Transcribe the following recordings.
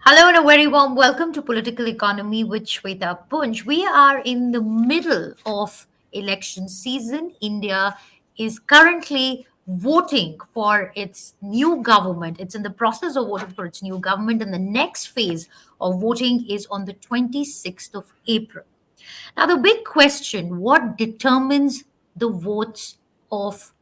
Hello and a very warm welcome to Political Economy with Shweta Punj. We are in the middle of election season. India is currently voting for its new government. It's in the process of voting for its new government, and the next phase of voting is on the 26th of April. Now, the big question: what determines the votes of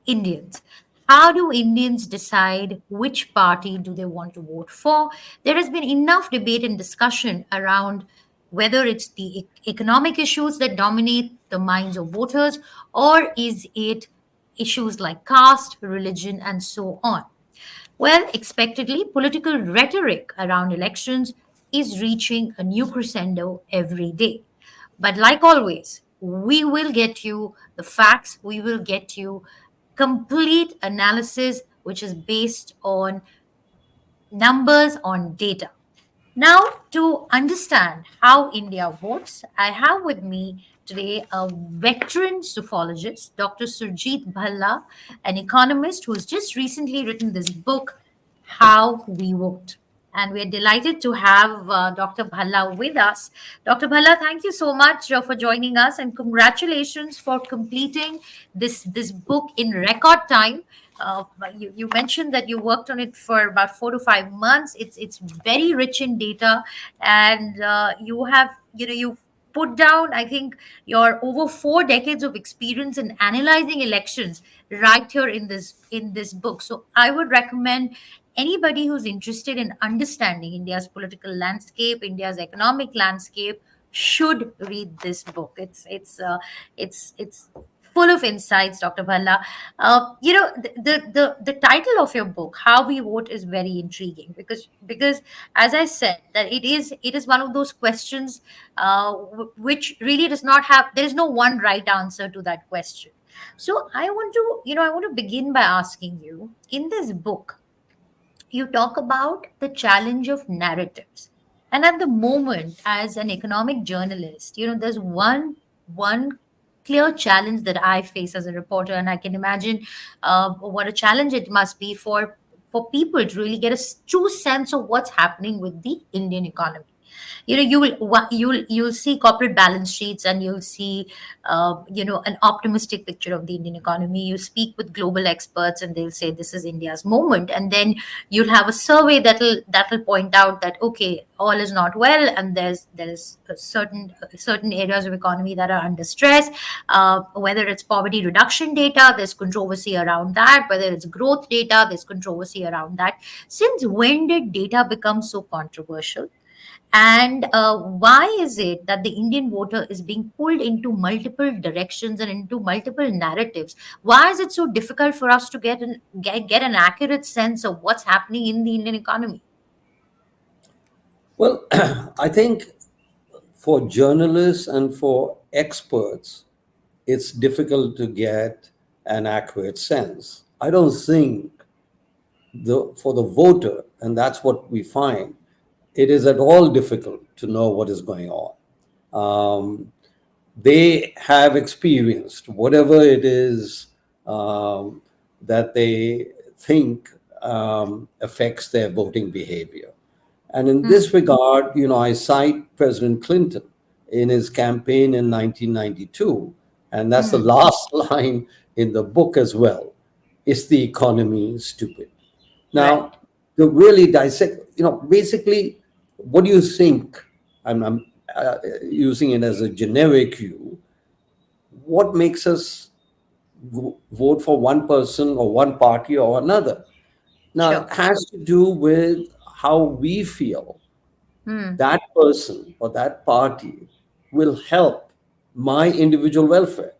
Indians? How do Indians decide which party do they want to vote for? There has been enough debate and discussion around whether it's the economic issues that dominate the minds of voters, or is it issues like caste, religion, and so on. Well, expectedly, political rhetoric around elections is reaching a new crescendo every day. But like always, we will get you the facts, we will get you complete analysis, which is based on numbers, on data. Now, to understand how India votes, I have with me today a veteran psophologist, Dr. Surjit Bhalla, an economist who has just recently written this book, How We Vote. And we're delighted to have Dr. Bhalla with us. Dr. Bhalla, thank you so much for joining us, and congratulations for completing this book in record time. Uh, you mentioned that you worked on it for about 4 to 5 months. It's very rich in data, and you have you put down, I think, your over 4 decades of experience in analyzing elections right here in this book. So I would recommend anybody who's interested in understanding India's political landscape, India's economic landscape, should read this book. It's full of insights, Dr. Bhalla. The title of your book, How We Vote, is very intriguing because as I said, that it is one of those questions which really does not have, there is no one right answer to that question. So I want to begin by asking you, in this book you talk about the challenge of narratives. And at the moment, as an economic journalist, there's one clear challenge that I face as a reporter, and I can imagine what a challenge it must be for people to really get a true sense of what's happening with the Indian economy. You'll see corporate balance sheets, and you'll see an optimistic picture of the Indian economy. You speak with global experts, and they'll say this is India's moment, and then you'll have a survey that'll point out that, okay, all is not well, and there's certain areas of economy that are under stress. Whether it's poverty reduction data, there's controversy around that. Whether it's growth data, there's controversy around that. Since when did data become so controversial? And why is it that the Indian voter is being pulled into multiple directions and into multiple narratives? Why is it so difficult for us to get an accurate sense of what's happening in the Indian economy? Well, I think for journalists and for experts, it's difficult to get an accurate sense. I don't think for the voter, and that's what we find, it is at all difficult to know what is going on. Um, they have experienced whatever it is that they think affects their voting behavior. And in Hmm. this regard, I cite President Clinton in his campaign in 1992, and that's the Hmm. last line in the book as well. Is the economy stupid? Right. Now, to really dissect, basically, what do you think? I'm using it as a generic view. What makes us vote for one person or one party or another? Now, Sure. it has to do with how we feel Hmm. that person or that party will help my individual welfare.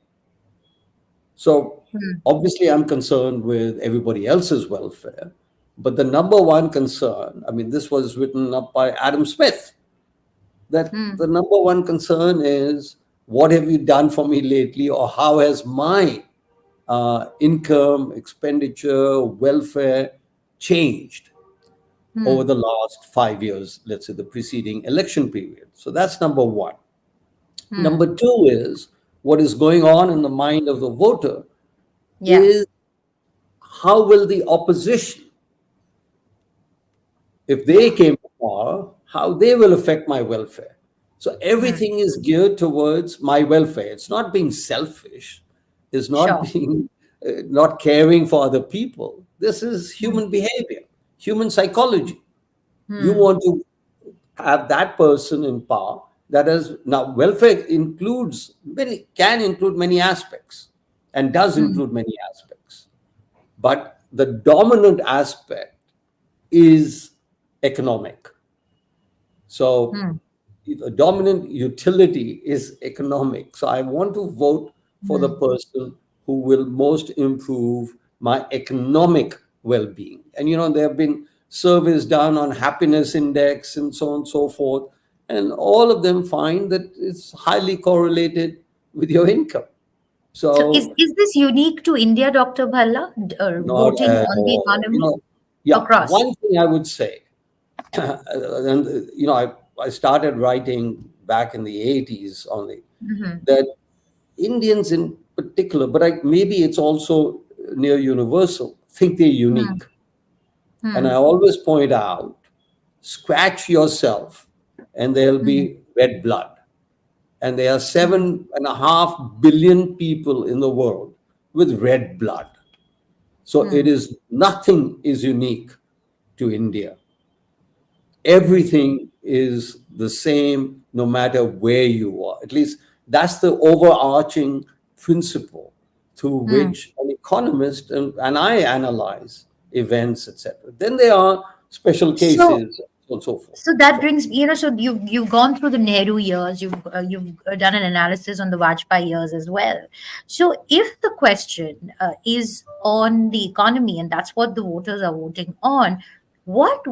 So, Hmm. obviously, I'm concerned with everybody else's welfare. But the number one concern, I mean, this was written up by Adam Smith, that Hmm. the number one concern is what have you done for me lately, or how has my income, expenditure, welfare changed over Hmm. the last 5 years, let's say the preceding election period. So that's number one. Hmm. Number two is what is going on in the mind of the voter Yeah. is how will the opposition, if they came to power, how they will affect my welfare. So Hmm. everything is geared towards my welfare. It's not being selfish. It's not Sure. being not caring for other people. This is Hmm. human behavior, human psychology. You Hmm. want to have that person in power. That is, now welfare includes many, can include many aspects, and does Hmm. include many aspects. But the dominant aspect is economic. So Hmm. the dominant utility is economic. So I want to vote for the Hmm. person who will most improve my economic well-being. And there have been surveys done on happiness index and so on and so forth, and all of them find that it's highly correlated with your income. So So is this unique to India, Dr. Bhalla, not voting at on the all. economy Yeah, across? one thing I would say, and I started writing back in the 80s on Hmm. that Indians in particular, but maybe it's also near universal, think they're Hmm. unique. And I Hmm. always point out, scratch yourself and there'll Hmm. be red blood. And there are Hmm. 7.5 billion people in the world with red blood. So it Hmm. is, nothing is unique to India. Everything is the same no matter where you are. At least that's the overarching principle through Hmm. which an economist and I analyze events, etc. Then there are special So cases and so forth. So that So, brings, so you've gone through the Nehru years, you've done an analysis on the Vajpayee years as well. So if the question is on the economy, and that's what the voters are voting on, what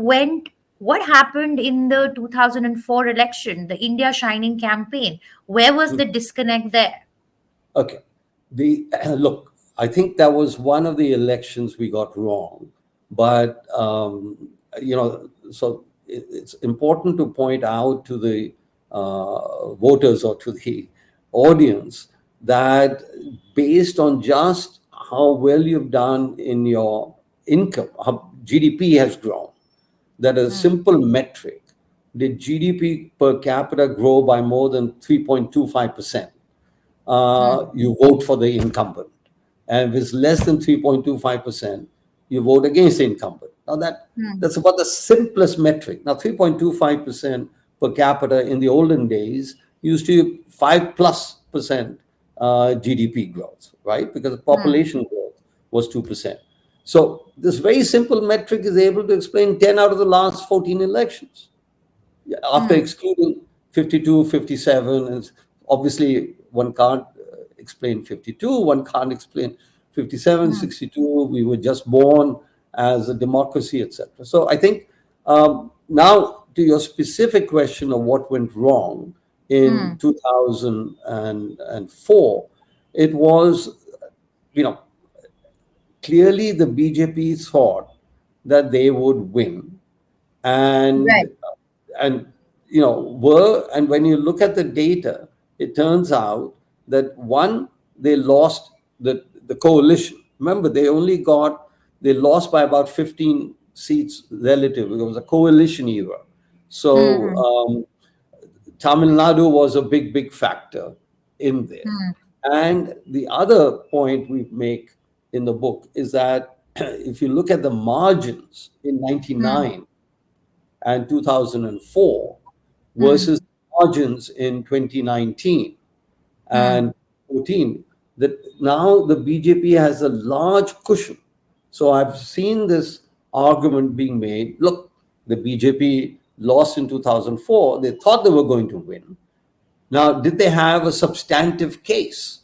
happened in the 2004 election, the India Shining campaign? Where was the disconnect there? okay. The look, I think that was one of the elections we got wrong, but so it's important to point out to the voters or to the audience that based on just how well you've done in your income, how GDP has grown, that a Hmm. simple metric, did GDP per capita grow by more than 3.25%? Hmm. You vote for the incumbent. And if it's less than 3.25%, you vote against the incumbent. Now Hmm. that's about the simplest metric. Now 3.25% per capita in the olden days used to be 5 plus percent GDP growth, right? Because the Hmm. population growth was 2%. So this very simple metric is able to explain 10 out of the last 14 elections, after Hmm. excluding 52, 57, and obviously one can't explain 52, one can't explain 57, Hmm. 62. We were just born as a democracy, etc. So I think, now to your specific question of what went wrong in Hmm. 2004, it was, you know, clearly the BJP thought that they would win, and Right. and were, and when you look at the data, it turns out that one, they lost the coalition. Remember, they lost by about 15 seats relative. It was a coalition era. So Hmm. Tamil Nadu was a big factor in there. Hmm. And the other point we make in the book is that if you look at the margins in Hmm. 99 and 2004 Hmm. versus margins in 2019 Hmm. and 14, that now the BJP has a large cushion. So I've seen this argument being made. Look, the BJP lost in 2004. They thought they were going to win. Now, did they have a substantive case?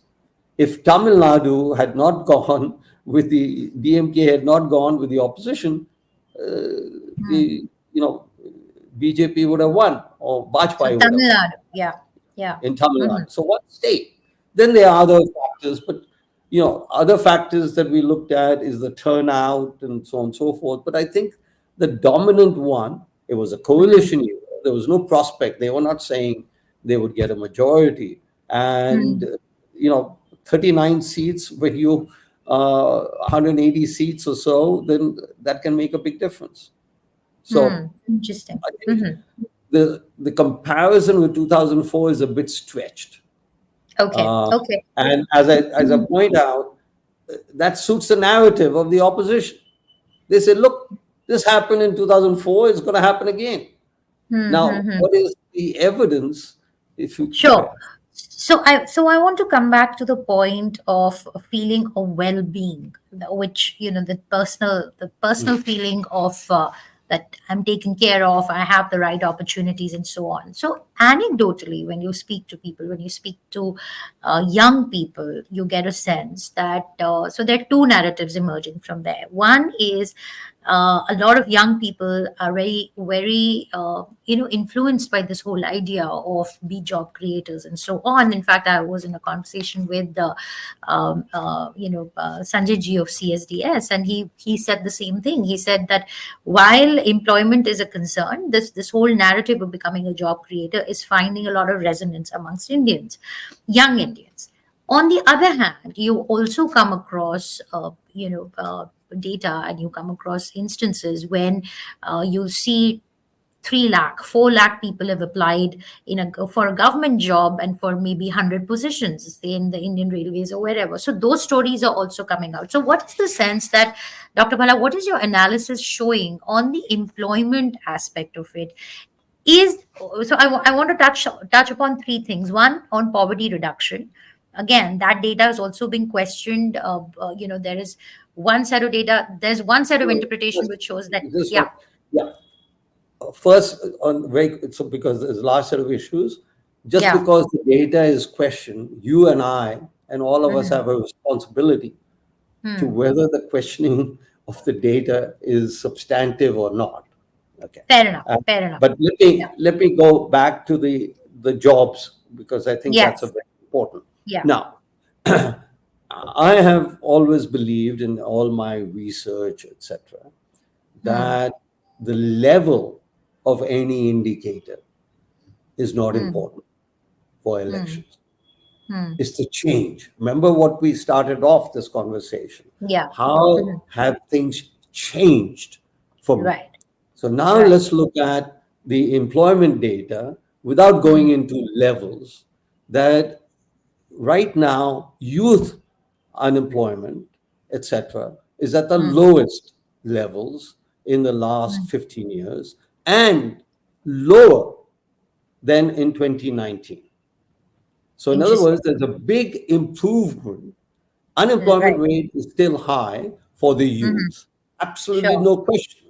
If Tamil Nadu had not gone with the DMK, had not gone with the opposition, Hmm. the BJP would have won, or So Bajpayee would have Tamil won Nadu, yeah, yeah. in Tamil Hmm. Nadu. So one state. Then there are other factors, but other factors that we looked at is the turnout and so on and so forth. But I think the dominant one, it was a Hmm. coalition era. There was no prospect. They were not saying they would get a majority. And Hmm. 39 seats when you 180 seats or so, then that can make a big difference. So Interesting. I think the comparison with 2004 is a bit stretched. Okay. Uh, Okay. and as I point out, that suits the narrative of the opposition. They say, look, this happened in 2004, it's going to happen again. Now, what is the evidence if you Sure. compare? So I want to come back to the point of a feeling of well-being, which the personal feeling of that I'm taken care of, I have the right opportunities, and so on. So anecdotally, when you speak to people, when you speak to young people, you get a sense that so there are two narratives emerging from there. One is a lot of young people are very, very, influenced by this whole idea of be job creators and so on. In fact, I was in a conversation with Sanjay Ji of CSDS, and he said the same thing. He said that while employment is a concern, this whole narrative of becoming a job creator is finding a lot of resonance amongst Indians, young Indians. On the other hand, you also come across, data, and you come across instances when you'll see 3 lakh, 4 lakh people have applied for a government job and for maybe 100 positions, say in the Indian Railways or wherever. So those stories are also coming out. So what is the sense that, Dr. Bhala, what is your analysis showing on the employment aspect of it? I want to touch upon three things. One, on poverty reduction. Again, that data has also been questioned. There is one set of data, there's one set of interpretation Just, which shows that, just yeah, one, yeah. First, on very so because there's a large set of issues, just yeah, because the data is questioned, you and I and all of us hmm, have a responsibility to whether the questioning of the data is substantive or not. Okay. fair enough, Uh, fair enough. but Yeah, let me go back to the jobs because I think that's a yes, very important. yeah, Now, I have always believed in all my research, etc., that the level of any indicator is not important for elections. It's the change. Remember what we started off this conversation. yeah, How have things changed for me? right, So now right, let's look at the employment data without going into levels that right now youth unemployment, etc., is at the lowest levels in the last 15 years and lower than in 2019. So, in other interesting. words, there's a big improvement. Unemployment Right, rate is still high for the youth, absolutely sure, no question.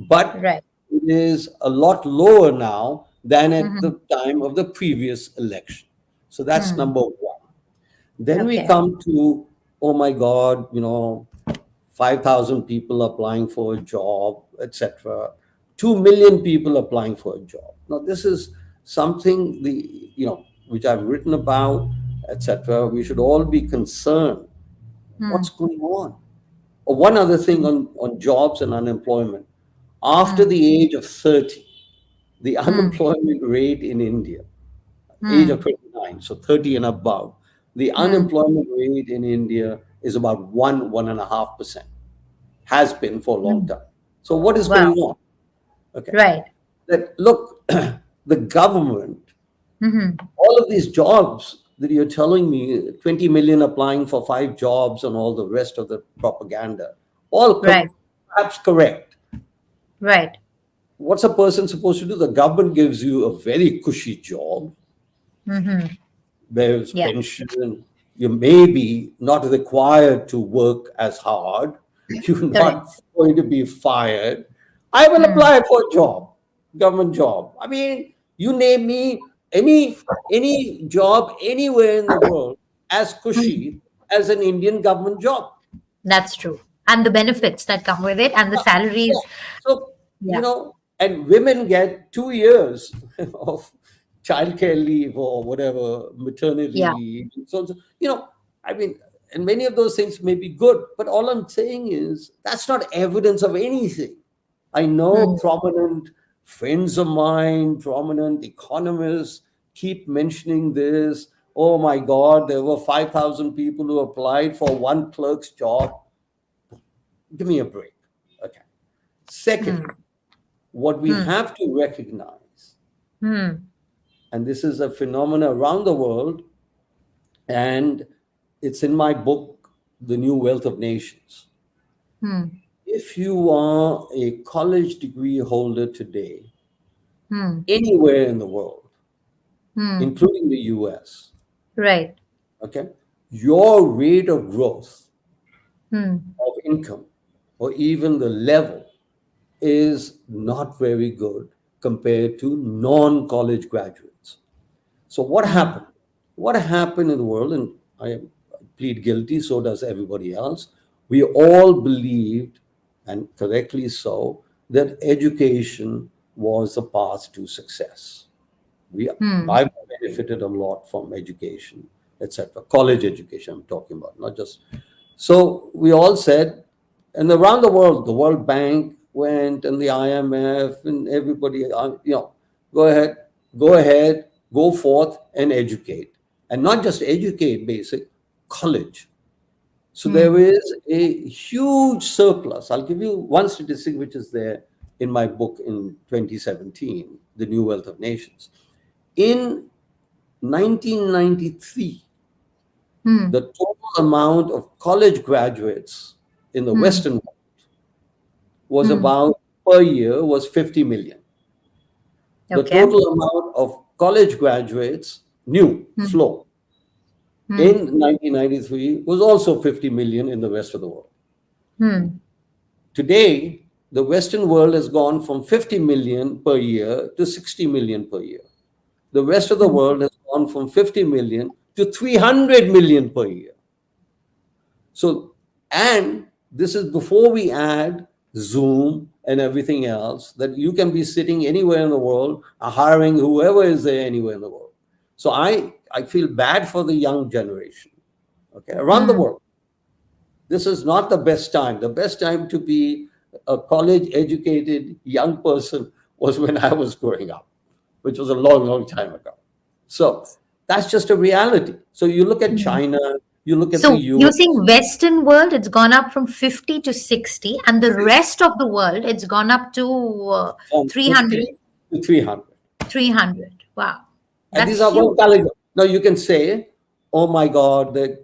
But right, it is a lot lower now than at the time of the previous election. So that's number one. Then we okay, come to, oh my God, 5,000 people applying for a job, etc. 2 million people applying for a job. Now, this is something which I've written about, etc. We should all be concerned. What's going on? Or one other thing on jobs and unemployment. After the age of 30, the unemployment rate in India, age of 29, so 30 and above, the unemployment rate in India is about 1.5%, has been for a long time. So what is going wow, on? Okay. right, That look, the government, all of these jobs that you're telling me, 20 million applying for 5 jobs and all the rest of the propaganda, all right, perhaps correct. right, What's a person supposed to do? The government gives you a very cushy job. There's yeah, pension. You may be not required to work as hard. You're correct, not going to be fired. I will apply for a job, government job. I mean, you name me any job anywhere in the world as cushy as an Indian government job. that's true. And the benefits that come with it, and the Yeah. salaries, So, yeah, and women get 2 years of childcare leave or whatever, maternity yeah, leave. So, I mean, and many of those things may be good, but all I'm saying is that's not evidence of anything. I know prominent friends of mine, prominent economists keep mentioning this. Oh my God, there were 5,000 people who applied for one clerk's job. Give me a break. Okay. Second, what we have to recognize, Hmm. and this is a phenomenon around the world, and it's in my book, The New Wealth of Nations. Hmm. If you are a college degree holder today, Hmm. anywhere in the world, Hmm. including the US, Right. okay, your rate of growth Hmm. of income or even the level is not very good compared to non college graduates. So, what Hmm. happened? What happened in the world, and I plead guilty, so does everybody else. We all believed, and correctly so, that education was the path to success. We Hmm. I've benefited a lot from education, etc. College education, I'm talking about, not just. So we all said, and around the world, the World Bank went, and the IMF, and everybody, go ahead, go forth and educate, and not just educate, basic college. So there Hmm. is a huge surplus. I'll give you one statistic which is there in my book in 2017, The New Wealth of Nations. In 1993, Hmm. the total amount of college graduates in the Hmm. Western world was Hmm. about per year was 50 million. The Okay. total amount of college graduates, new Hmm. flow, Hmm. in 1993 was also 50 million in the rest of the world. Hmm. Today, the Western world has gone from 50 million per year to 60 million per year. The rest of the Hmm. world has gone from 50 million to 300 million per year. So, and this is before we add Zoom and everything else, that you can be sitting anywhere in the world, hiring whoever is there anywhere in the world. So I feel bad for the young generation, okay, around the Hmm. world. This is not the best time. The best time to be a college educated young person was when I was growing up, which was a long, long time ago. So that's just a reality. So you look at Hmm. China, you look at the So you're US, saying Western world, it's gone up from 50 to 60, and the rest of the world, it's gone up to from 300. 50 to 300. 300. Wow. And That's these are going huge. college. Now you can say, oh my God, the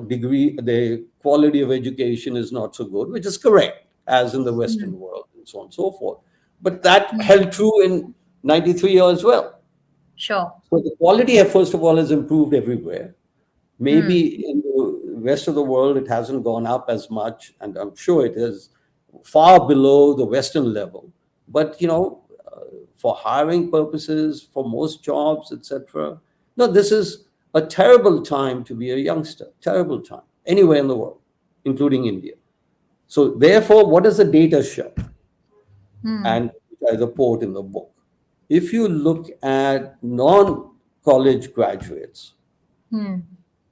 degree, the quality of education is not so good, which is correct, as in the Hmm. Western world and so on and so forth. But that Hmm. held true in 93 as well. Sure. So the quality, first of all, has improved everywhere. Hmm. Maybe in the rest of the world, it hasn't gone up as much, and I'm sure it is far below the Western level. But for hiring purposes, for most jobs, etc. No, this is a terrible time to be a youngster. Terrible time anywhere in the world, including India. So therefore, what does the data show? Hmm. And which I report in the book. If you look at non-college graduates, Hmm.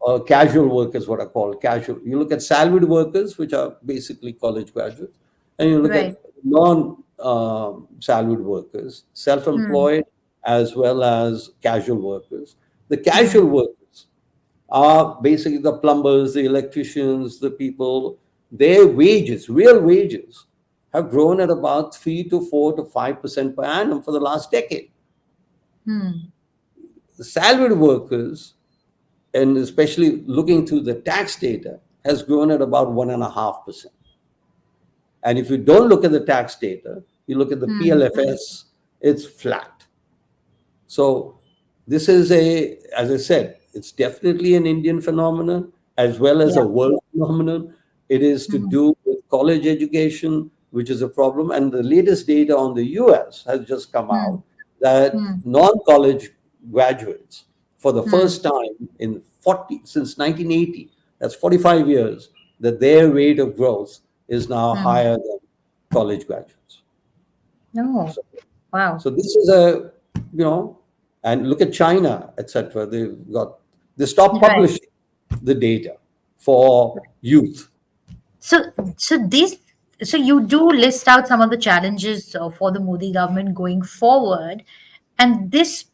or casual workers, what are called casual. You look at salaried workers, which are basically college graduates, and you look Right. at non-salaried workers, Hmm. self-employed as well as casual workers. The Hmm. casual workers are basically the plumbers, the electricians, the people. Their wages, real wages, have grown at about 3 to 4 to 5% per annum for the last decade. Hmm. The salaried workers, and especially looking through the tax data, has grown at about 1.5%. And if you don't look at the tax data, you look at the Hmm. PLFS, it's flat. So this is as I said, it's definitely an Indian phenomenon as well as Yeah. a world phenomenon. It is to Hmm. do with college education, which is a problem. And the latest data on the US has just come Hmm. out that Hmm. non-college graduates, for the Hmm. first time in 40 since 1980, that's 45 years, that their rate of growth is now Hmm. higher than college graduates. No. So Wow. so this is and look at China, etc. They stopped Right. publishing the data for youth. So, so these, so you do list out some of the challenges for the Modi government going forward, and this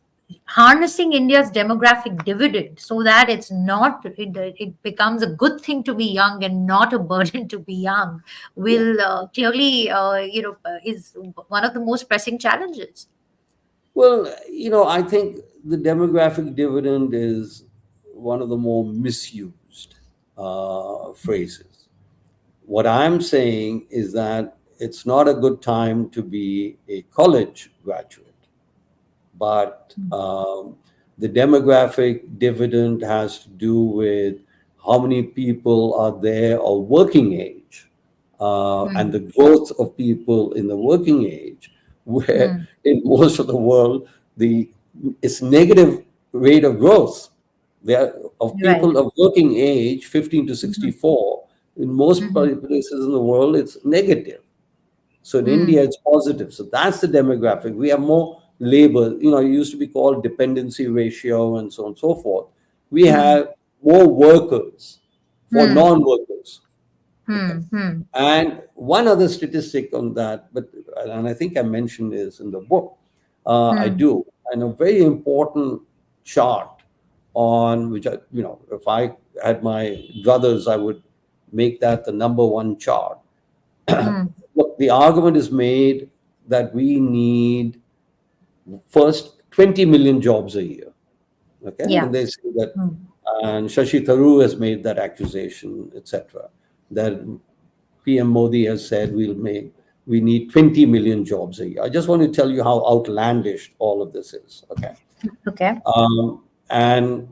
harnessing India's demographic dividend so that it becomes a good thing to be young and not a burden to be young Yeah. will clearly is one of the most pressing challenges. Well, I think the demographic dividend is one of the more misused phrases. What I'm saying is that it's not a good time to be a college graduate, but the demographic dividend has to do with how many people are there of working age, and the growth of people in the working age, where Hmm. in most of the world the it's negative rate of growth. There of Right. people of working age, 15 to Mhm. 64, in most Mhm. places in the world, it's negative. So in India, Hmm. it's positive. So that's the demographic. We have more labor. It used to be called dependency ratio and so on and so forth. We Hmm. have more workers for Hmm. non-workers. Okay. Hmm. Hmm. And one other statistic on that, and I think I mentioned this in the book, I Hmm. do, and a very important chart on which if I had my druthers, I would make that the number one chart. Hmm. Look, the argument is made that we need first 20 million jobs a year. Okay, Yeah. and they say that, Hmm. and Shashi Tharoor has made that accusation, etc. That PM Modi has said we need 20 million jobs a year. I just want to tell you how outlandish all of this is. Okay, Okay. and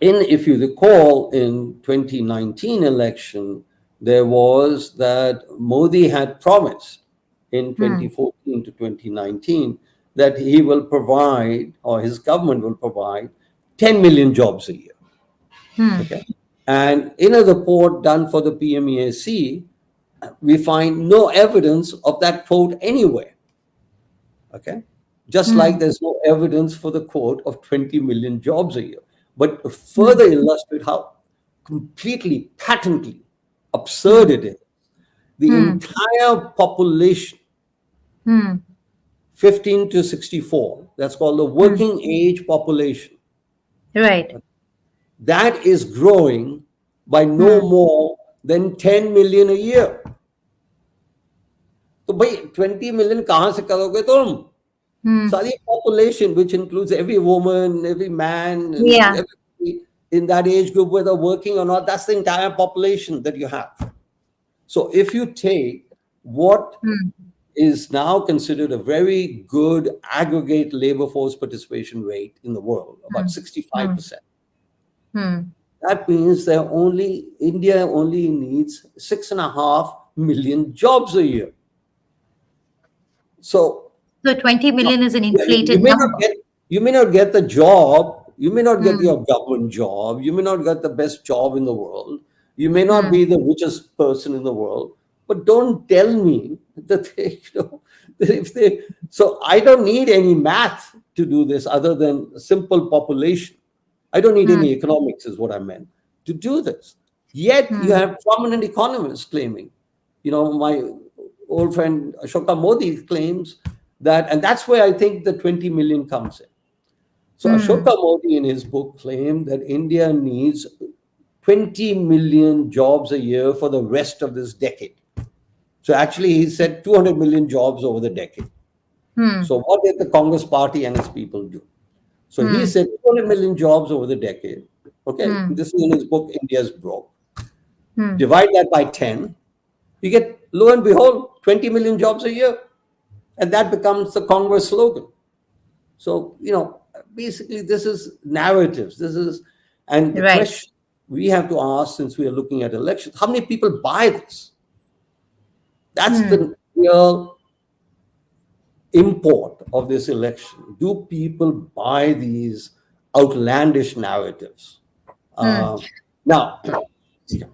if you recall, in 2019 election, there was that Modi had promised in Hmm. 2014 to 2019 that he will provide, or his government will provide, 10 million jobs a year. Hmm. Okay. And in a report done for the PMEAC, we find no evidence of that quote anywhere. Okay. Just like Hmm. there's no evidence for the quote of 20 million jobs a year. But to Hmm. further illustrate how completely, patently absurd Hmm. it is, the Hmm. entire population, Hmm. 15 to 64, that's called the Hmm. working age population, Right. that is growing by no Hmm. more than 10 million a year. तो भाई 20 million कहाँ से करोगे तुम? Hmm. Saudi population, which includes every woman, every man, and Yeah. everybody in that age group, whether working or not, that's the entire population that you have. So if you take what Hmm. is now considered a very good aggregate labor force participation rate in the world, about Hmm. Hmm. 65%, Hmm. that means India only needs 6.5 million jobs a year. So So 20 million is an you inflated may not number. get the job, you may not get Hmm. your government job, you may not get the best job in the world, you may not Hmm. be the richest person in the world, but don't tell me that that if they so I don't need any math to do this other than simple population. I don't need any Hmm. economics, is what I meant, to do this. Yet you Hmm. have prominent economists claiming, my old friend Ashoka Modi claims that, and that's where I think the 20 million comes in. So Hmm. Ashoka Modi in his book claimed that India needs 20 million jobs a year for the rest of this decade. So actually, he said 200 million jobs over the decade. Hmm. So what did the Congress party and its people do? So he Hmm. said 200 million jobs over the decade. Okay, Hmm. this is in his book, India's Broke. Hmm. Divide that by 10, you get, lo and behold, 20 million jobs a year. And that becomes the Congress slogan. So, basically, this is narratives. And the Right. question we have to ask, since we are looking at elections, how many people buy this? That's Hmm. the real import of this election. Do people buy these outlandish narratives? Hmm. Uh, Now,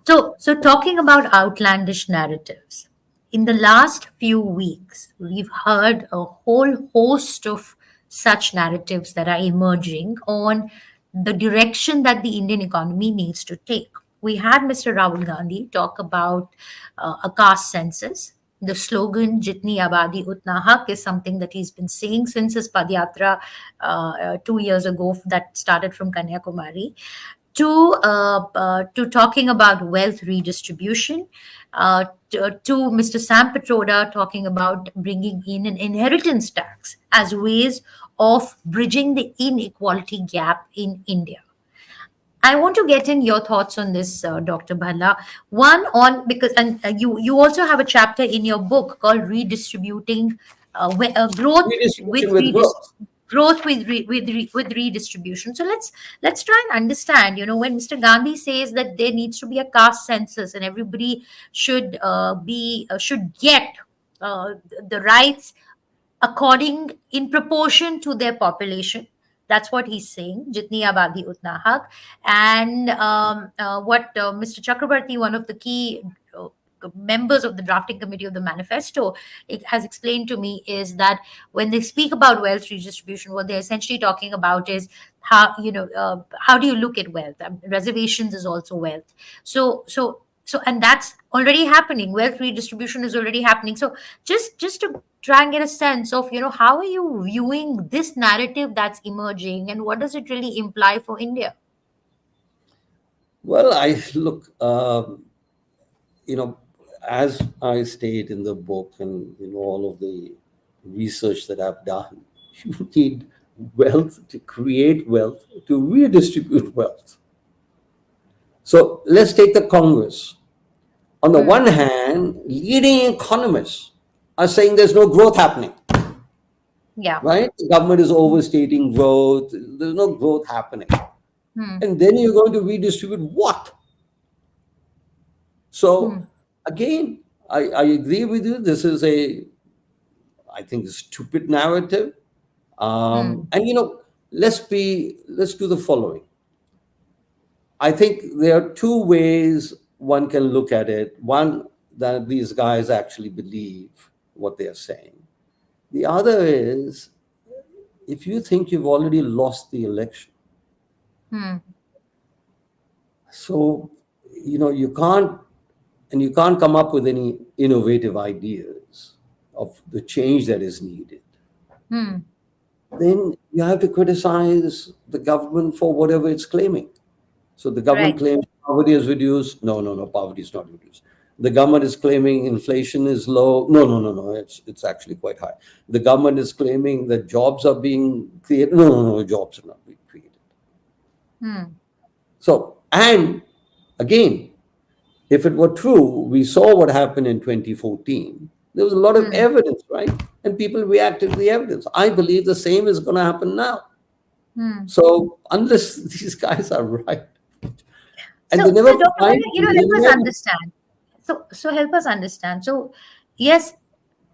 So talking about outlandish narratives, in the last few weeks, we've heard a whole host of such narratives that are emerging on the direction that the Indian economy needs to take. We had Mr. Rahul Gandhi talk about a caste census. The slogan "Jitni Abadi Utna Hak" is something that he's been saying since his Padyatra 2 years ago, that started from Kanyakumari, to talking about wealth redistribution, to Mr. Sam Petroda talking about bringing in an inheritance tax as ways of bridging the inequality gap in India. I want to get in your thoughts on this, Dr. Bhalla. One on, because and you also have a chapter in your book called "Redistributing," growth with Redistribution with growth. with redistribution. So let's try and understand. When Mr. Gandhi says that there needs to be a caste census and everybody should get uh, the rights according in proportion to their population. That's what he's saying. Jitni abadi utna hak. And what Mr. Chakrabarti, one of the key members of the drafting committee of the manifesto, it has explained to me is that when they speak about wealth redistribution, what they're essentially talking about is how do you look at wealth? Reservations is also wealth. And that's already happening. Wealth redistribution is already happening. So just to try and get a sense of how are you viewing this narrative that's emerging, and what does it really imply for India? Well, I look, you know, as I state in the book and all of the research that I've done, you need wealth to create wealth, to redistribute wealth. So let's take the Congress. On the one hand, leading economists are saying there's no growth happening, Yeah. right? The government is overstating growth, there's no growth happening. And then you're going to redistribute what? So again, I agree with you. This is I think, a stupid narrative. And let's do the following. I think there are two ways one can look at it. One, that these guys actually believe what they're saying. The other is, if you think you've already lost the election, so you can't come up with any innovative ideas of the change that is needed, then you have to criticize the government for whatever it's claiming. So the government Right. claims poverty is reduced. No, no, no, poverty is not reduced. The government is claiming inflation is low. No, no, no, no, it's actually quite high. The government is claiming that jobs are being created. No, no, no, jobs are not being created. So, and again, if it were true, we saw what happened in 2014. There was a lot of evidence, right? And people reacted to the evidence. I believe the same is going to happen now. So, unless these guys are right, and So, they never Dr. find, Bhalla, help us understand. So help us understand. So, yes,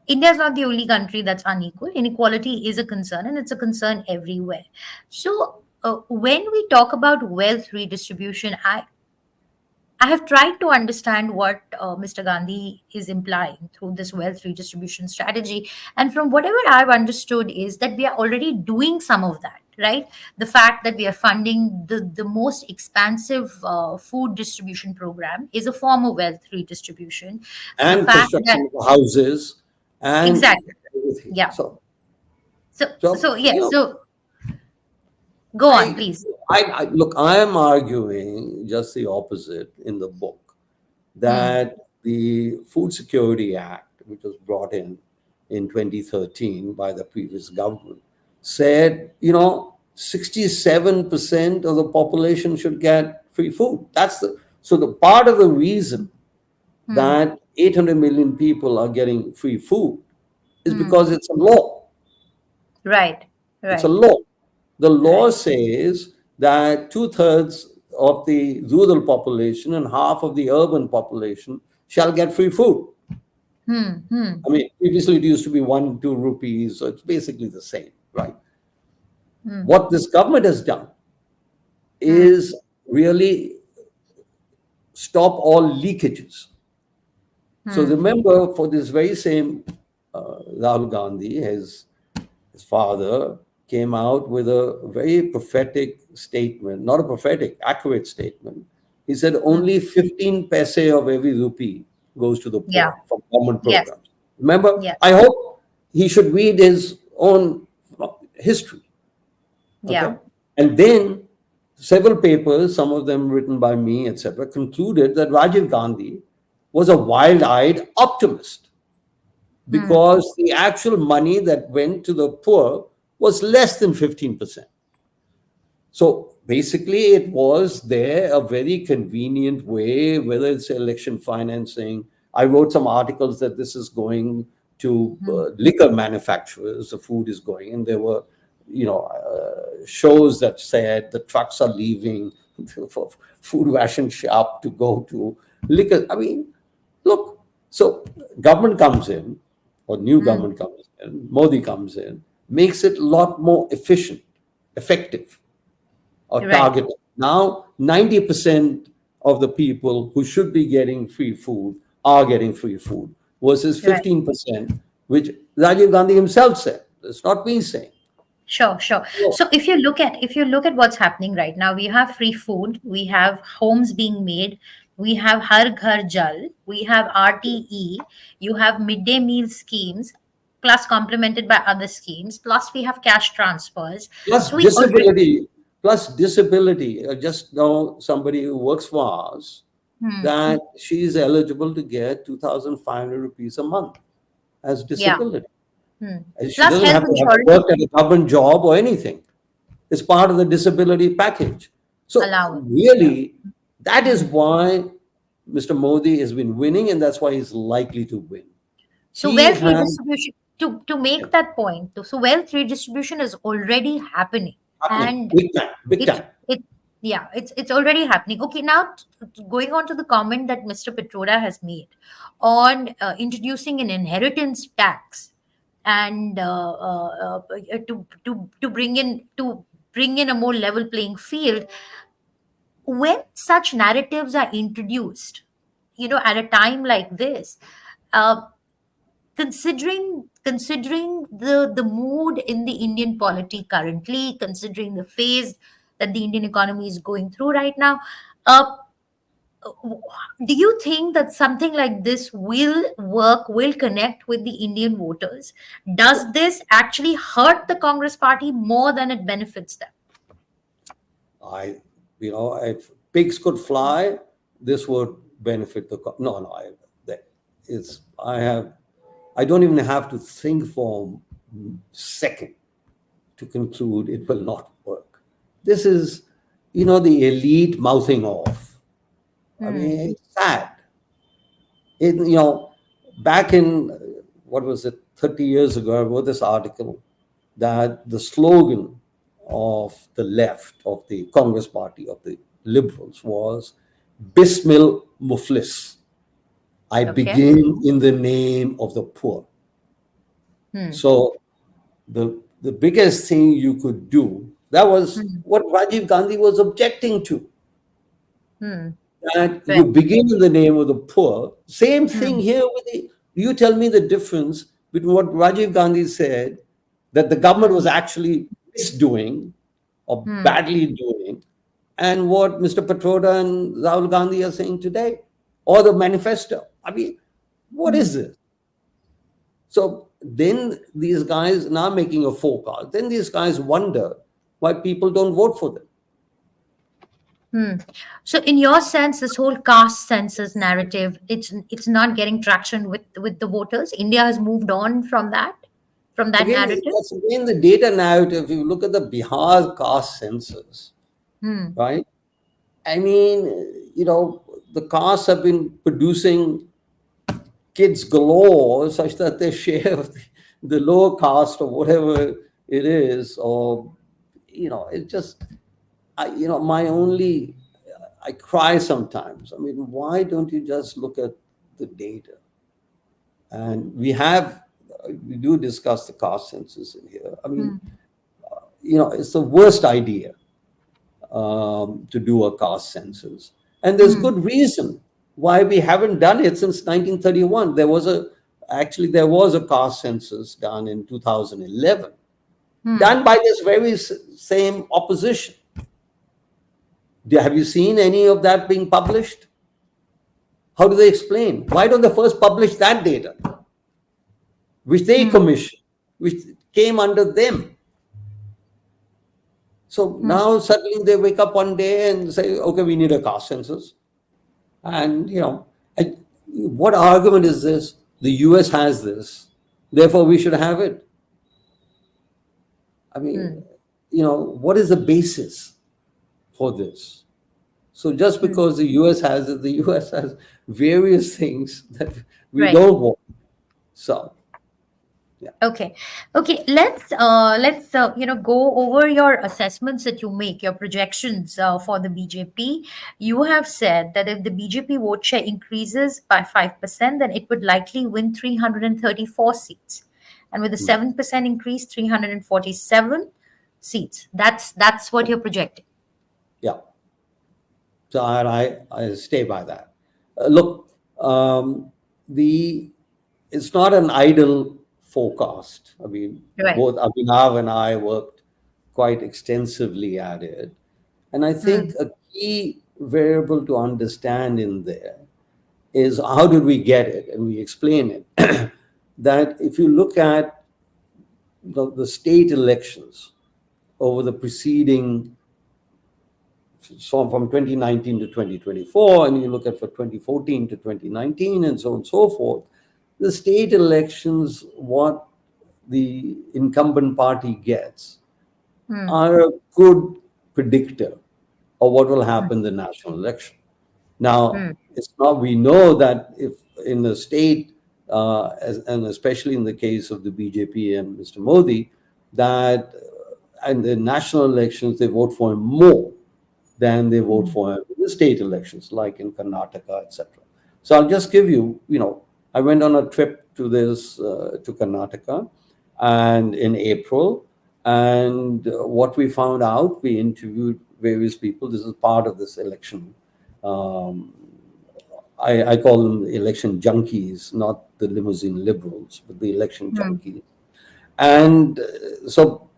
India is not the only country that's unequal. Inequality is a concern, and it's a concern everywhere. So, when we talk about wealth redistribution, I have tried to understand what Mr. Gandhi is implying through this wealth redistribution strategy. And from whatever I've understood, is that we are already doing some of that, right? The fact that we are funding the most expansive food distribution program is a form of wealth redistribution. The and fact that, construction of houses and exactly, everything. yeah. So, So, so yes, so go on, I, please. look, I am arguing just the opposite in the book, that the Food Security Act, which was brought in 2013 by the previous government, said 67% of the population should get free food. So the part of the reason that 800 million people are getting free food is because it's a law. Right, It's a right, law. The law right. says that two-thirds of the rural population and half of the urban population shall get free food. I mean, previously it used to be 1, 2 rupees, so it's basically the same, right? What this government has done is really stop all leakages. So remember, for this very same Rahul Gandhi, his father came out with a very prophetic statement, not a prophetic, accurate statement. He said only 15 paise of every rupee goes to the Yeah, poor from government yes, programs. Remember, Yeah. I hope he should read his own history. Yeah. Okay. And then several papers, some of them written by me, etc., concluded that Rajiv Gandhi was a wild eyed optimist Hmm. because the actual money that went to the poor was less than 15%. So basically, it was there a very convenient way, whether it's election financing. I wrote some articles that this is going to Hmm. liquor manufacturers, the food is going, and there were, shows that said the trucks are leaving for food ration shop to go to liquor. I mean, look, so government comes in, or new Hmm. government comes in, Modi comes in, makes it a lot more efficient, effective or Right. targeted. Now, 90% of the people who should be getting free food are getting free food versus Right. 15%, which Rajiv Gandhi himself said. It's not me saying. Sure, sure. So, So if you look at what's happening right now, we have free food, we have homes being made, we have Har Ghar Jal, we have RTE, you have midday meal schemes, plus complemented by other schemes, plus we have cash transfers. plus So we already. disability, plus disability. I just know somebody who works for us Hmm. that she is eligible to get 2,500 rupees a month as Yeah. disability. Hmm. And she Plus doesn't health have to have insurance worked at a government job or anything. It's part of the disability package. So allowance. Yeah. really, that is Hmm. why Mr. Modi has been winning, and that's why he's likely to win. So He wealth has redistribution, to make that point, so wealth redistribution is already happening, happening and big time, big it time. it yeah, it's already happening. Okay, now going on to the comment that Mr. Petroda has made on introducing an inheritance tax, and to bring in a more level playing field. When such narratives are introduced, at a time like this, uh, considering the mood in the Indian polity currently, considering the phase that the Indian economy is going through right now, uh, do you think that something like this will work, will connect with the Indian voters? Does this actually hurt the Congress party more than it benefits them? I, if pigs could fly, this would benefit the. No, no, that is. I don't even have to think for a second to conclude it will not work. This is, the elite mouthing off. I Hmm. mean, it's sad. Back in, what was it, 30 years ago, I wrote this article that the slogan of the left, of the Congress Party, of the liberals was Bismil Muflis. I Okay. begin in the name of the poor. Hmm. So the biggest thing you could do, that was Hmm. what Rajiv Gandhi was objecting to, Hmm. that Right. you begin in the name of the poor. Same thing Hmm. here with the, you tell me the difference between what Rajiv Gandhi said, that the government was Hmm. actually misdoing or Hmm. badly doing, and what Mr. Petroda and Rahul Gandhi are saying today, or the manifesto. I mean, what Hmm. is this? So then these guys now making a forecast. Then these guys wonder why people don't vote for them. Hmm. So, in your sense, this whole caste census narrative, it's not getting traction with the voters. India has moved on from that Again, narrative. that's again the data narrative. If you look at the Bihar caste census, Hmm. right? I mean, the castes have been producing kids galore, such that their share of the lower caste or whatever it is, or it just, my only, I cry sometimes. I mean, why don't you just look at the data? And we do discuss the caste census in here. I mean, Hmm. it's the worst idea to do a caste census. And there's Hmm. good reason why we haven't done it since 1931. There was a caste census done in 2011, Hmm. done by this very same opposition. Have you seen any of that being published? How do they explain? Why don't they first publish that data? which they Hmm. commissioned, which came under them. So Hmm. now suddenly they wake up one day and say, okay, we need a caste census. And, and what argument is this? The US has this, therefore we should have it. I mean, Hmm. what is the basis for this? So just Hmm. because the US has it, the US has various things that we Right. don't want. So, yeah. Okay. Okay. Let's go over your assessments that you make, your projections for the BJP. You have said that if the BJP vote share increases by 5%, then it would likely win 334 seats, and with a Hmm. 7% increase, 347 seats. That's what you're projecting. Yeah. So I stay by that. Look, the it's not an idle forecast. I mean, Right. both Abhinav and I worked quite extensively at it. And I think Hmm. a key variable to understand in there is how did we get it? And we explain it. That if you look at the state elections over the preceding, so from 2019 to 2024, and you look at for 2014 to 2019, and so on and so forth, the state elections, what the incumbent party gets, Hmm. are a good predictor of what will Hmm. happen in the national election. Now, Hmm. it's not, we know that if in the state, and especially in the case of the BJP and Mr. Modi, that in the national elections, they vote for him more than they vote Hmm. for him in the state elections, like in Karnataka, etc. So I'll just give you, I went on a trip to to Karnataka, and in April, and what we found out, we interviewed various people. This is part of this election. Um, I call them the election junkies, not the limousine liberals, but the election Hmm. junkies. And so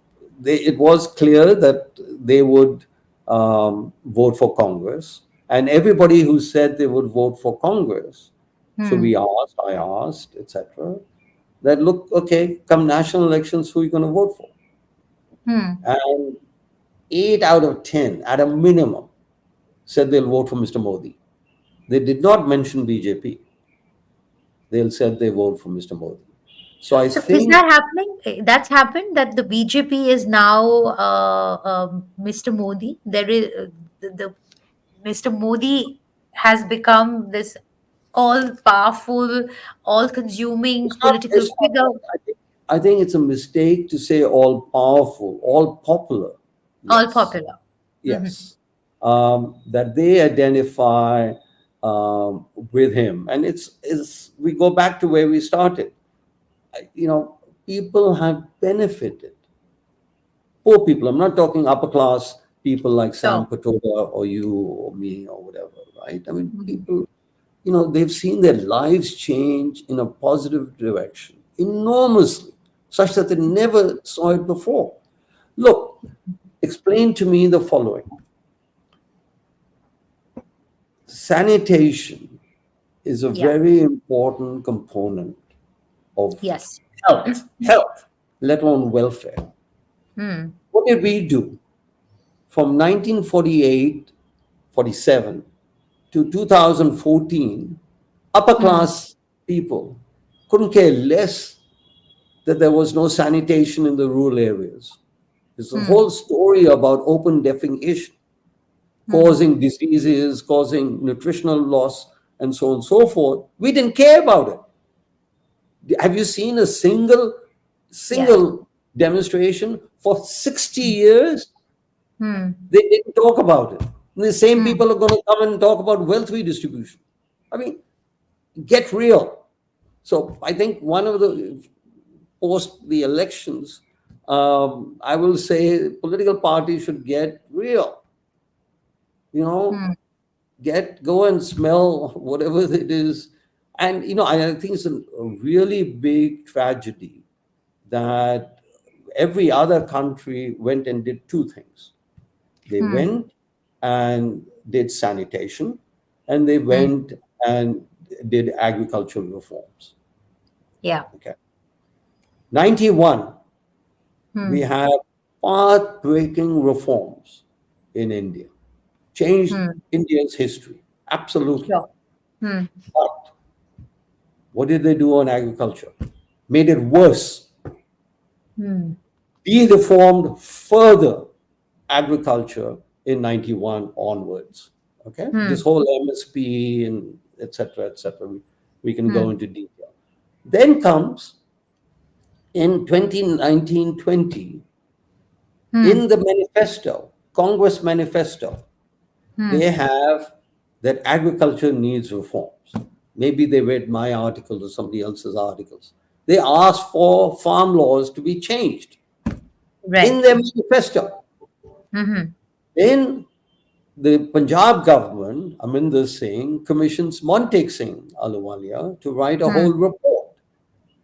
it was clear that they would vote for Congress. And everybody who said they would vote for Congress, so Hmm. I asked, etc., that look, okay, come national elections, who are you going to vote for? Hmm. And 8 out of 10, at a minimum, said they'll vote for Mr. Modi. They did not mention BJP. They'll said they vote for Mr. Modi. So I So is think that happening? That's happened that the BJP is now Mr. Modi. There is the Mr. Modi has become this all-powerful, all-consuming political it's not figure, I think it's a mistake to say all powerful, all popular. Yes, all-popular. Mhm. yes. That they identify with him, and it's we go back to where we started. You know, people have benefited. Poor people. I'm not talking upper class people like Sam So, Patola or you or me or whatever, right? I mean, mhm. people, they've seen their lives change in a positive direction enormously, such that they never saw it before. Look, explain to me the following: sanitation is a Yeah, very important component of yes. health, let alone welfare. Hmm. What did we do from 1948, 47 to 2014? Upper Hmm. class people couldn't care less that there was no sanitation in the rural areas. There's a Hmm. whole story about open defecation Hmm. causing diseases, causing nutritional loss, and so on and so forth. We didn't care about it. Have you seen a single Yes. single demonstration for 60 years? Hmm. They didn't talk about it. And the same Hmm. people are going to come and talk about wealth redistribution. I mean, get real. So I think one of the post the elections, I will say political parties should get real. You know, Hmm. go and smell whatever it is, and I think it's a really big tragedy that every other country went and did two things. They Hmm. went and did sanitation, and they Hmm. went and did agricultural reforms. Yeah. Okay. 91, we Hmm. have path-breaking reforms in India, changed Hmm. India's history, absolutely. Sure. Hmm. But what did they do on agriculture? Made it worse. Hmm. They reformed further agriculture in 91 onwards. Okay, this Hmm. whole MSP and etc. etc. We can go Hmm. into detail. Then comes in 2019-20, Hmm. in the manifesto, Congress manifesto, Hmm. they have that agriculture needs reforms. Maybe they read my article or somebody else's articles. They asked for farm laws to be changed in Right. their manifesto. Hmm. Then the Punjab government, Aminder Singh, commissions Montek Singh Ahluwalia to write a whole Hmm. report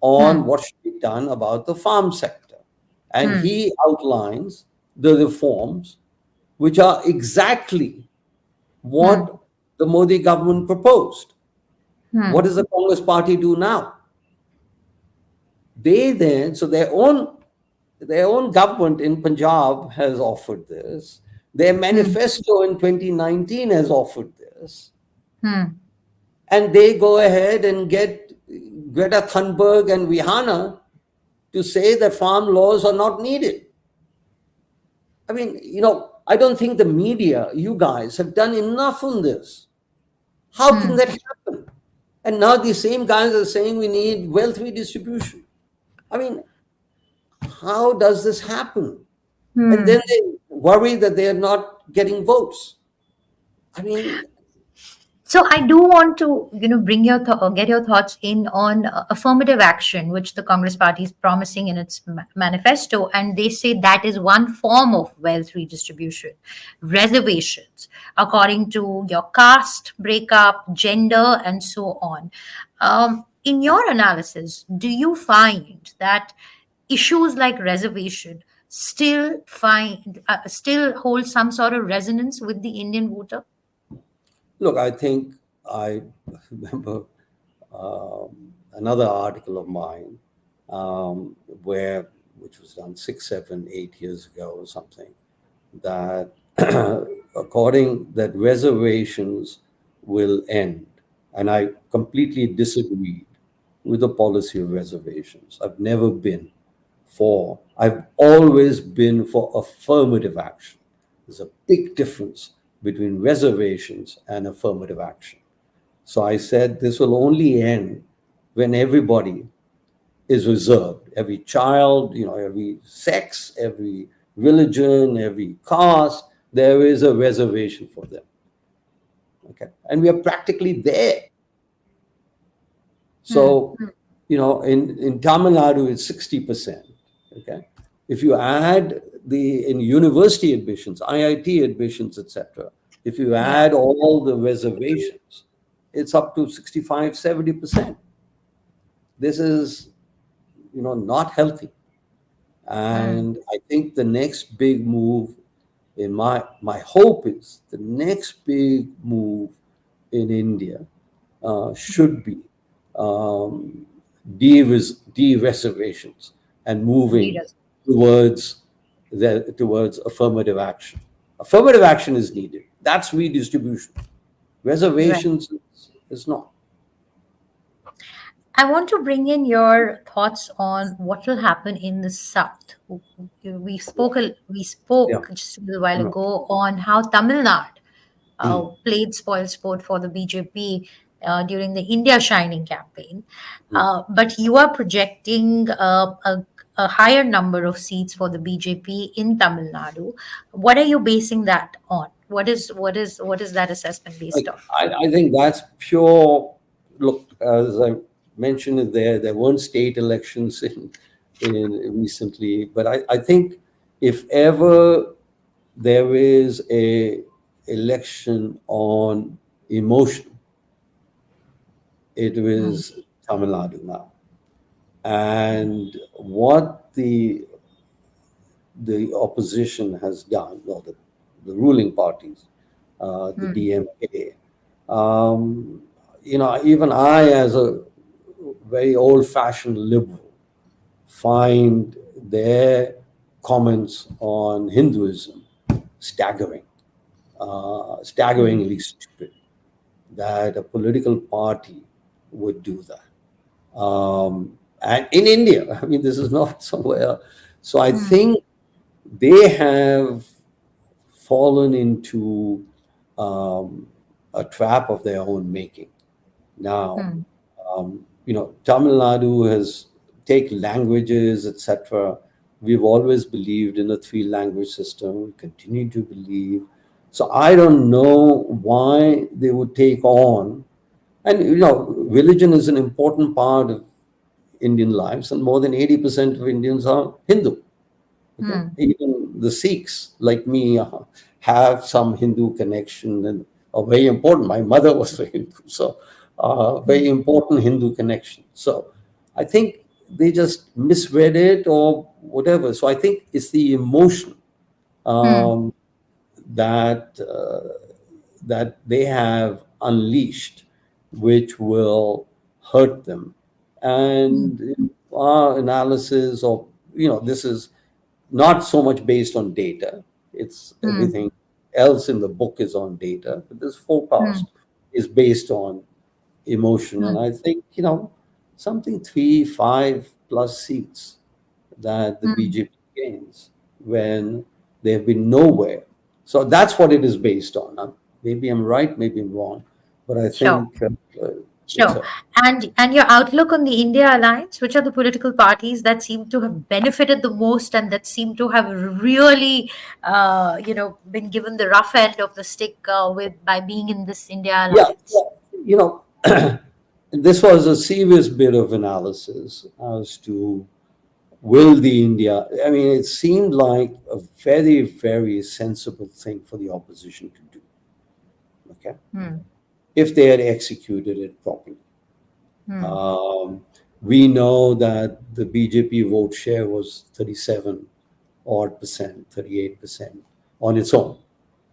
on Hmm. what should be done about the farm sector. And Hmm. he outlines the reforms which are exactly Hmm. what the Modi government proposed. What Hmm. does the Congress party do now? They then, so their own government in Punjab has offered this. Their Hmm. manifesto in 2019 has offered this. Hmm. And they go ahead and get Greta Thunberg and Rihanna to say that farm laws are not needed. I mean, I don't think the media, you guys, have done enough on this. How can Hmm. that happen? And now the same guys are saying we need wealth redistribution. I mean, how does this happen? And then Hmm. they worry that they are not getting votes. I mean, So I do want to, bring get your thoughts in on affirmative action, which the Congress Party is promising in its manifesto, and they say that is one form of wealth redistribution, reservations, according to your caste breakup, gender, and so on. In your analysis, do you find that issues like reservation still hold some sort of resonance with the Indian voter? look, I think I remember another article of mine where, which was done 6, 7, 8 years ago or something, that according that reservations will end, and I completely disagreed with the policy of reservations. I've always been for affirmative action. There's a big difference between reservations and affirmative action. So I said this will only end when everybody is reserved. Every child, every sex, every religion, every caste, there is a reservation for them. Okay. And we are practically there. Hmm. So, in Tamil Nadu, it's 60%. Okay. If you add in university admissions, IIT admissions, etc., if you Yeah. add all the reservations, it's up to 65, 70%. This is, not healthy. Hmm. And I think the next big move in my hope is the next big move in India should be um, de-reservations and moving Leaders. towards towards affirmative action. Affirmative action is needed. That's redistribution. Right. Reservations is not. I want to bring in your thoughts on what will happen in the South. We spoke Yeah. just a little while No. ago on how Tamil Nadu Hmm. played spoil sport for the BJP during the India Shining campaign. Hmm. But you are projecting a higher number of seats for the BJP in Tamil Nadu. What are you basing that on? What is that assessment based Like, on? I think that's pure. Look, as I mentioned it there weren't state elections in recently, but I think if ever there is a election on emotion, it Hmm. was Tamil Nadu now. And what the opposition has done, or the ruling parties, the Hmm. DMK, even I, as a very old-fashioned liberal, find their comments on Hinduism staggering, mm, staggeringly stupid, that a political party would do that. And in India, I mean, this is not somewhere. So I mm, think they have fallen into um, a trap of their own making. Now, mm, Tamil Nadu has take languages, etc. We've always believed in a three-language system. We continue to believe. So I don't know why they would take on. And religion is an important part of Indian lives, and more than 80% of Indians are Hindu. Okay, mm, even the Sikhs, like me, have some Hindu connection and are very important. My mother was a Hindu, so very mm, important Hindu connection. So I think they just misread it or whatever. So I think it's the emotion mm, um, that that they have unleashed, which will hurt them. mm, And in our analysis of, this is not so much based on data. It's mm, everything else in the book is on data, but this mm, forecast is based on emotion. And mm, I think, something 3, 5+ seats that the mm. BJP gains when they've been nowhere. So that's what it is based on. Maybe I'm right, maybe I'm wrong, but I Sure. think it's Sure. And your outlook on the India alliance, which are the political parties that seem to have benefited the most and that seem to have really, been given the rough end of the stick with by being in this India yeah, alliance? you know, this was a serious bit of analysis as to will the India. I mean, it seemed like a very, very sensible thing for the opposition to do. Okay, Hmm. if they had executed it properly. Hmm. Um, we know that the BJP vote share was 37 odd percent, 38% on its own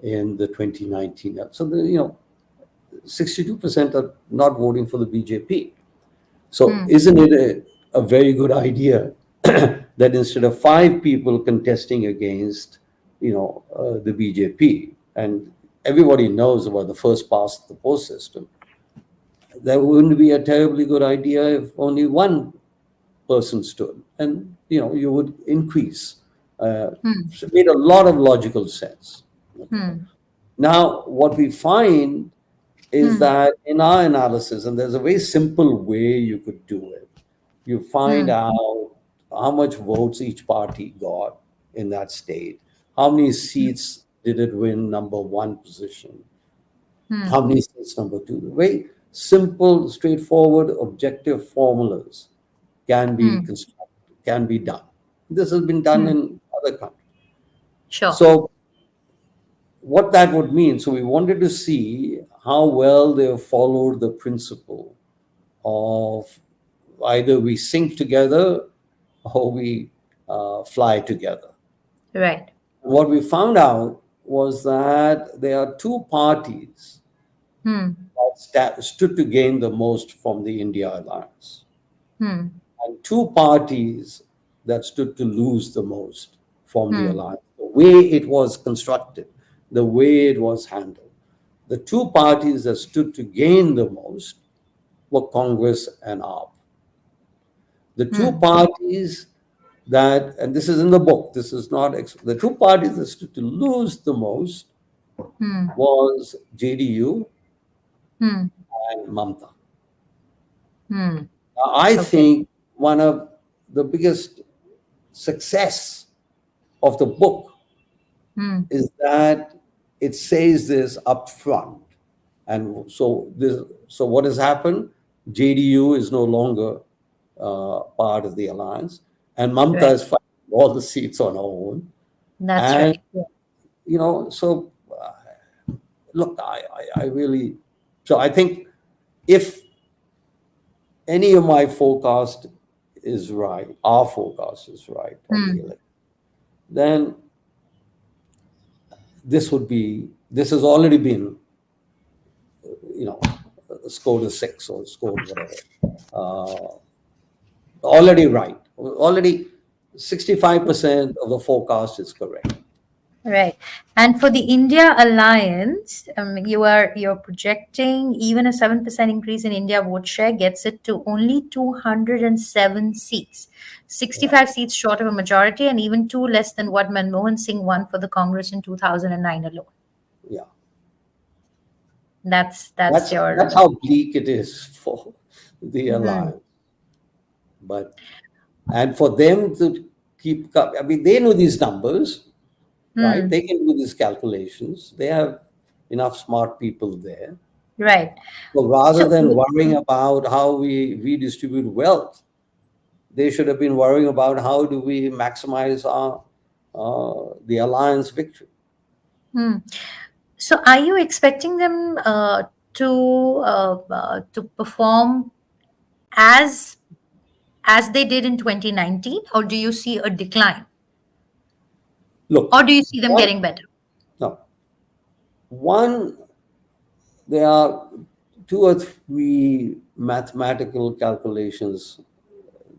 in the 2019. So, 62% are not voting for the BJP. So, Hmm. isn't it a very good idea that instead of 5 people contesting against, the BJP, and everybody knows about the first past the post system, that wouldn't be a terribly good idea if only one person stood, and you would increase. Hmm. So it made a lot of logical sense. Okay. Hmm. Now, what we find is Hmm. that in our analysis, and there's a very simple way you could do it, you find Hmm. out how much votes each party got in that state, how many seats did it win number one position, Hmm. how many seats number two. Very simple, straightforward, objective formulas can be Hmm. constructed, can be done. This has been done Hmm. in other countries. Sure. So, what that would mean, so we wanted to see how well they have followed the principle of either we sink together or we fly together. Right. What we found out was that there are two parties Hmm. that stood to gain the most from the India alliance, Hmm. and two parties that stood to lose the most from the Hmm. alliance. The way it was constructed, the way it was handled. The two parties that stood to gain the most were Congress and AAP. The two Hmm. parties that, and this is in the book, this is not, the two parties that stood to lose the most Hmm. was JDU Hmm. and Mamta. Hmm. Now, I Okay. think one of the biggest success of the book Hmm. is that it says this up front. And so what has happened? JDU is no longer part of the alliance, and Mamta Right. is fighting all the seats on her own. That's And right. Yeah. so look, I really, so I think if any of my forecast is right, our forecast is right on the Hmm. election, then this has already been, you know, scored a 6 or scored whatever, uh, already right. Already 65% of the forecast is correct. Right. And for the India alliance, you're projecting even a 7% increase in India vote share gets it to only 207 seats, Yeah, 65 seats short of a majority, and even two less than what Manmohan Singh won for the Congress in 2009 alone. yeah. That's That's your. how bleak it is for the Hmm. alliance. But and for them to I mean, they know these numbers, right? Hmm. They can do these calculations. They have enough smart people there. Right. So rather So, than worrying about how we redistribute wealth, they should have been worrying about how do we maximize our the alliance victory. hmm. So, are you expecting them to perform as as they did in 2019, or do you see a decline, Look, or do you see them one, getting better? no, one, there are two or three mathematical calculations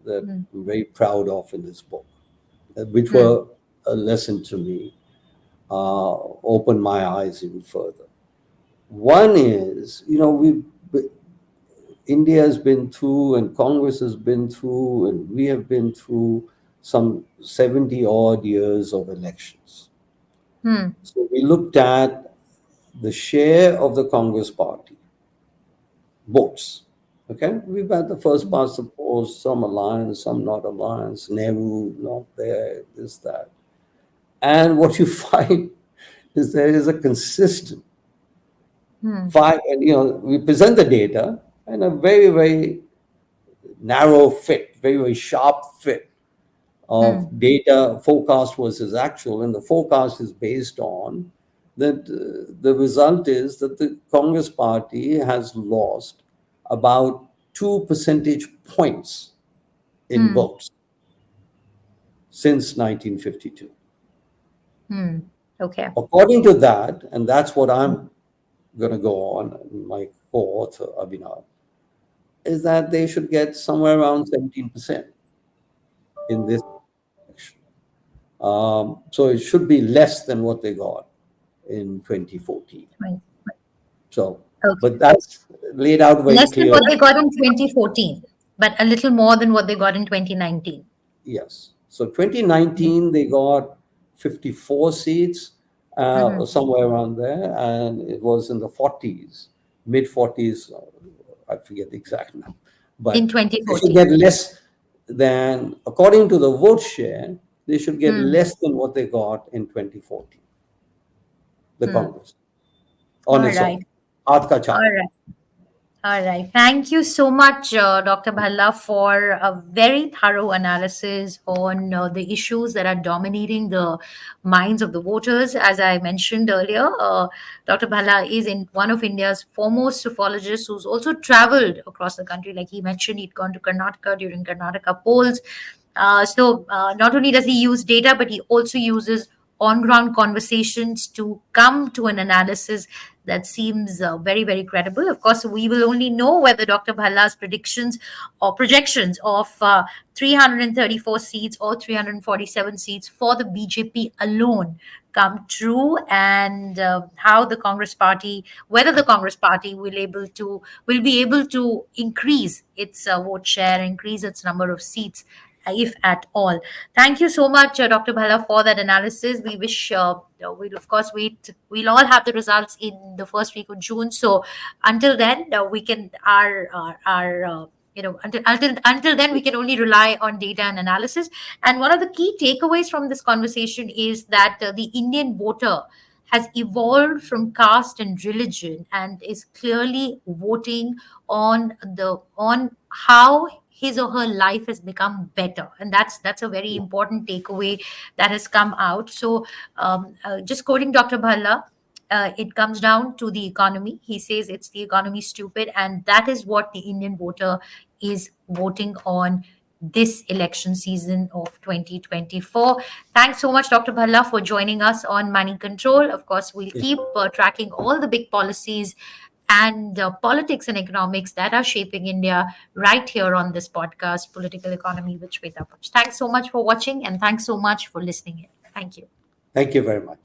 that Hmm. I'm very proud of in this book, which Hmm. were a lesson to me, opened my eyes even further. One is, India has been through, and Congress has been through, and we have been through some 70 odd years of elections. Hmm. So we looked at the share of the Congress party votes. Okay, we've had the first past the post, some alliance, some not alliance, Nehru not there, this, that. And what you find is there is a consistent Hmm. and we present the data and a very, very narrow fit, very, very sharp fit of Hmm. data forecast versus actual, and the forecast is based on that the result is that the Congress party has lost about 2 percentage points in Hmm. votes since 1952. Hmm. Okay. According to that, and that's what I'm going to go on, my co-author Abhinav, is that they should get somewhere around 17% in this election. So it should be less than what they got in 2014. Right. So, Okay. but that's laid out very Less than what clearly. they got in 2014, but a little more than what they got in 2019. Yes. So 2019, they got 54 seats, or Mm-hmm. somewhere around there, and it was in the 40s, mid 40s. I forget the exact number, In but they should 2014. get less than, according to the vote share, they should get Hmm. less than what they got in 2014, the Hmm. Congress, on All its own. right. Hath ka All chal. right. All right. Thank you so much, Dr. Bhalla, for a very thorough analysis on the issues that are dominating the minds of the voters. As I mentioned earlier, Dr. Bhalla is in one of India's foremost psephologists who's also traveled across the country. Like he mentioned, he'd gone to Karnataka during Karnataka polls. So not only does he use data, but he also uses on ground conversations to come to an analysis that seems very, very credible. Of course, we will only know whether Dr. Bhalla's predictions or projections of 334 seats or 347 seats for the BJP alone come true, and how the Congress Party, whether the Congress Party will be able to increase its vote share, increase its number of seats, if at all. Thank you so much, Dr. Bhalla, for that analysis. We wish we'll of course wait. We'll all have the results in the first week of June. So until then, we can our until then we can only rely on data and analysis. And one of the key takeaways from this conversation is that the Indian voter has evolved from caste and religion and is clearly voting on how his or her life has become better, and that's a very important takeaway that has come out. So just quoting Dr. Bhalla, it comes down to the economy. He says it's the economy stupid, and that is what the Indian voter is voting on this election season of 2024. Thanks so much, Dr. Bhalla, for joining us on Money Control. Of course, we'll Yeah. keep tracking all the big policies and politics and economics that are shaping India right here on this podcast, Political Economy with Shweta Punj. Thanks so much for watching and thanks so much for listening in. Thank you. Thank you very much.